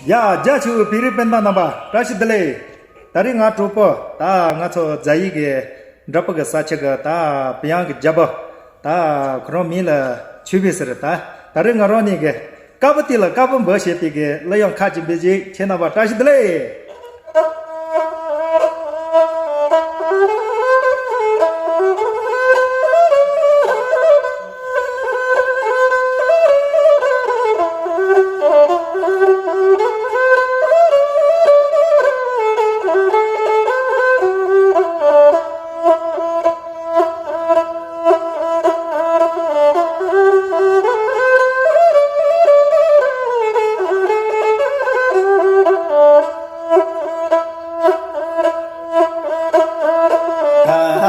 呀，家就比如本那吧，这是的嘞。但是俺主播，俺从在一个这不个啥这个，别样个家吧，可能米了区别是的，但是俺让那个，搞不定了，搞不没些别个，那样看见别个，听到吧，这是的嘞。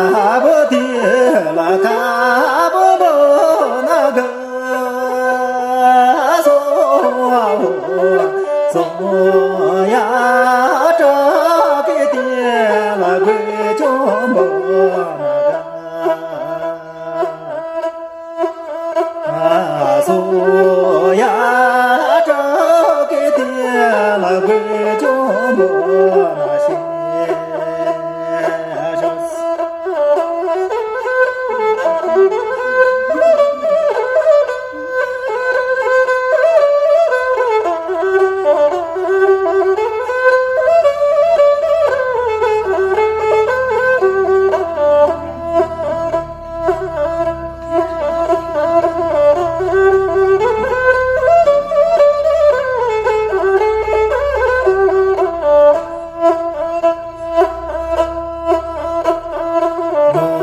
卡不的了，卡不不那个嗦呀，这个的了归就不那个嗦呀，这个的了归就不那些。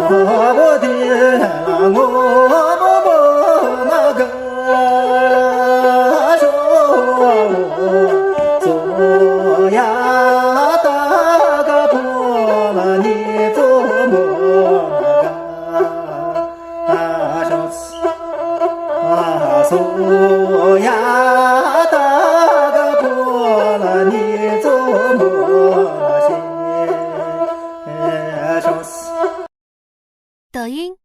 我的我那个说呀，大个破了你做么那个说呀，大个破了你做么那些。抖音。